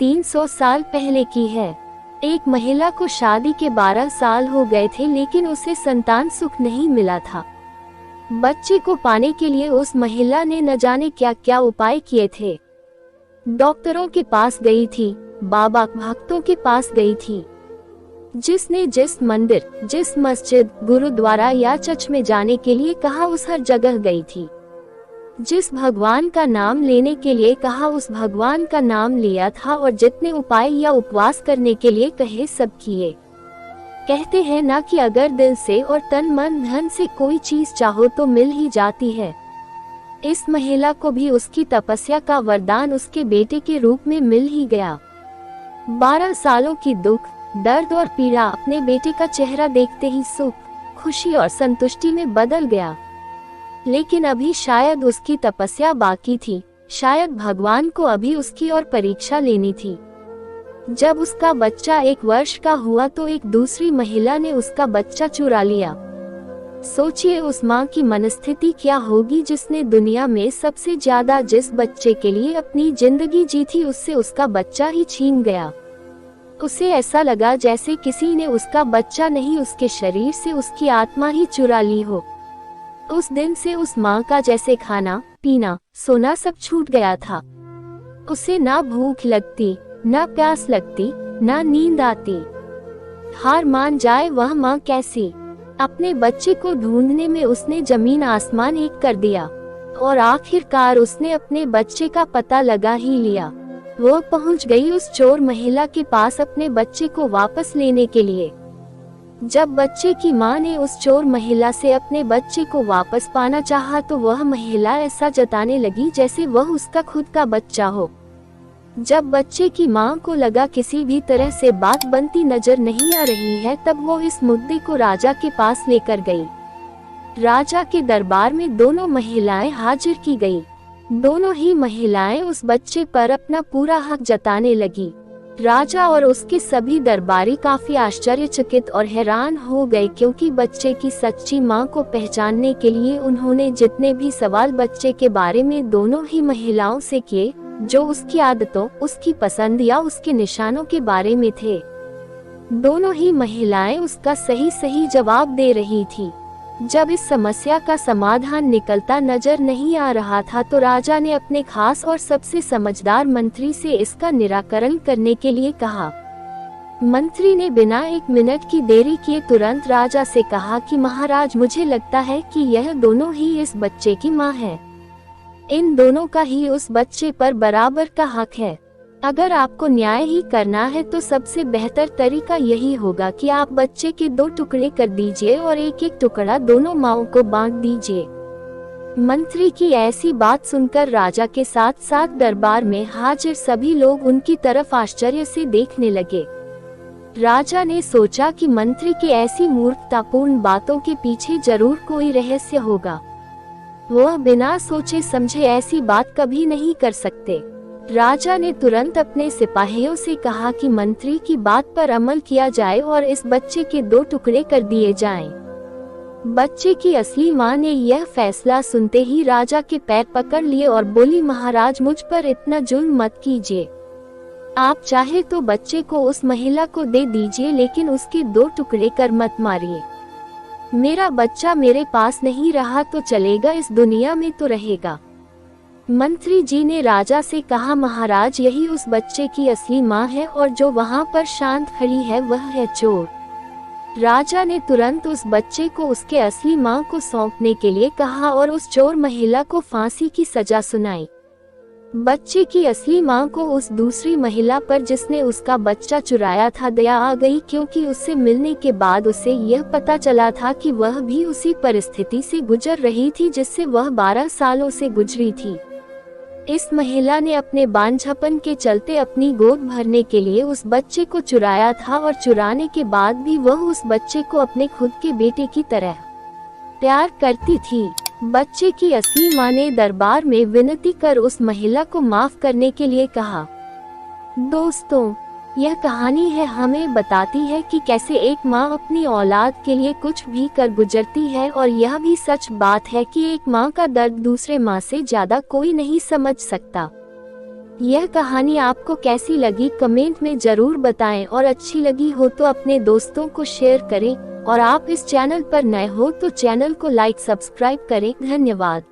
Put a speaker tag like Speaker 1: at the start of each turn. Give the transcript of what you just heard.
Speaker 1: 300 साल पहले की है। एक महिला को शादी के 12 साल हो गए थे, लेकिन उसे संतान सुख नहीं मिला था। बच्चे को पाने के लिए उस महिला ने न जाने क्या क्या उपाय किए थे। डॉक्टरों के पास गई थी, बाबा भक्तों के पास गई थी। जिसने जिस मंदिर, जिस मस्जिद, गुरुद्वारा या चर्च में जाने के लिए कहा, उस हर जगह गई थी। जिस भगवान का नाम लेने के लिए कहा, उस भगवान का नाम लिया था, और जितने उपाय या उपवास करने के लिए कहे सब किए। कहते हैं ना कि अगर दिल से और तन मन धन से कोई चीज चाहो तो मिल ही जाती है। इस महिला को भी उसकी तपस्या का वरदान उसके बेटे के रूप में मिल ही गया। 12 सालों की दुख, दर्द और पीड़ा अपने बेटे का चेहरा देखते ही सुख, खुशी और संतुष्टि में बदल गया। लेकिन अभी शायद उसकी तपस्या बाकी थी, शायद भगवान को अभी उसकी और परीक्षा लेनी थी। जब उसका बच्चा 1 वर्ष का हुआ तो एक दूसरी महिला ने उसका बच्चा चुरा लिया। सोचिए उस माँ की मनस्थिति क्या होगी जिसने दुनिया में सबसे ज्यादा जिस बच्चे के लिए अपनी जिंदगी जी थी, उससे उसका बच्चा ही छीन गया। उसे ऐसा लगा जैसे किसी ने उसका बच्चा नहीं, उसके शरीर से उसकी आत्मा ही चुरा ली हो। उस दिन से उस माँ का जैसे खाना, पीना, सोना सब छूट गया था। उसे ना भूख लगती, ना प्यास लगती, ना नींद आती। हार मान जाए वह माँ कैसी। अपने बच्चे को ढूंढने में उसने जमीन आसमान एक कर दिया, और आखिरकार उसने अपने बच्चे का पता लगा ही लिया। वो पहुंच गई उस चोर महिला के पास अपने बच्चे को वापस लेने के लिए। जब बच्चे की मां ने उस चोर महिला से अपने बच्चे को वापस पाना चाहा तो वह महिला ऐसा जताने लगी जैसे वह उसका खुद का बच्चा हो। जब बच्चे की मां को लगा किसी भी तरह से बात बनती नजर नहीं आ रही है, तब वो इस मुद्दे को राजा के पास लेकर गई। राजा के दरबार में दोनों महिलाएं हाजिर की गई। दोनों ही महिलाएं उस बच्चे पर अपना पूरा हक जताने लगी। राजा और उसके सभी दरबारी काफी आश्चर्यचकित और हैरान हो गए, क्योंकि बच्चे की सच्ची मां को पहचानने के लिए उन्होंने जितने भी सवाल बच्चे के बारे में दोनों ही महिलाओं से किए, जो उसकी आदतों, उसकी पसंद या उसके निशानों के बारे में थे, दोनों ही महिलाएं उसका सही सही जवाब दे रही थी। जब इस समस्या का समाधान निकलता नजर नहीं आ रहा था तो राजा ने अपने खास और सबसे समझदार मंत्री से इसका निराकरण करने के लिए कहा। मंत्री ने बिना 1 मिनट की देरी किए तुरंत राजा से कहा कि महाराज, मुझे लगता है कि यह दोनों ही इस बच्चे की मां है। इन दोनों का ही उस बच्चे पर बराबर का हक है। अगर आपको न्याय ही करना है तो सबसे बेहतर तरीका यही होगा कि आप बच्चे के 2 टुकड़े कर दीजिए और एक एक टुकड़ा दोनों माओं को बांट दीजिए। मंत्री की ऐसी बात सुनकर राजा के साथ साथ दरबार में हाजिर सभी लोग उनकी तरफ आश्चर्य से देखने लगे। राजा ने सोचा कि मंत्री की ऐसी मूर्खतापूर्ण बातों के पीछे जरूर कोई रहस्य होगा। वह बिना सोचे समझे ऐसी बात कभी नहीं कर सकते। राजा ने तुरंत अपने सिपाहियों से कहा कि मंत्री की बात पर अमल किया जाए और इस बच्चे के 2 टुकड़े कर दिए जाएं। बच्चे की असली मां ने यह फैसला सुनते ही राजा के पैर पकड़ लिए और बोली, महाराज, मुझ पर इतना जुल्म मत कीजिए। आप चाहे तो बच्चे को उस महिला को दे दीजिए, लेकिन उसके 2 टुकड़े कर मत मारिए। मेरा बच्चा मेरे पास नहीं रहा तो चलेगा, इस दुनिया में तो रहेगा। मंत्री जी ने राजा से कहा, महाराज, यही उस बच्चे की असली मां है और जो वहां पर शांत खड़ी है वह है चोर। राजा ने तुरंत उस बच्चे को उसके असली मां को सौंपने के लिए कहा और उस चोर महिला को फांसी की सजा सुनाई। बच्चे की असली मां को उस दूसरी महिला पर जिसने उसका बच्चा चुराया था दया आ गई, क्योंकि उससे मिलने के बाद उसे यह पता चला था कि वह भी उसी परिस्थिति से गुजर रही थी जिससे वह 12 सालों से गुजरी थी। इस महिला ने अपने बांझपन के चलते अपनी गोद भरने के लिए उस बच्चे को चुराया था, और चुराने के बाद भी वह उस बच्चे को अपने खुद के बेटे की तरह प्यार करती थी। बच्चे की असली मां ने दरबार में विनती कर उस महिला को माफ करने के लिए कहा। दोस्तों, यह कहानी है हमें बताती है कि कैसे एक माँ अपनी औलाद के लिए कुछ भी कर गुजरती है, और यह भी सच बात है कि एक माँ का दर्द दूसरे माँ से ज्यादा कोई नहीं समझ सकता। यह कहानी आपको कैसी लगी कमेंट में जरूर बताएं और अच्छी लगी हो तो अपने दोस्तों को शेयर करें और आप इस चैनल पर नए हो तो चैनल को लाइक सब्सक्राइब करें। धन्यवाद।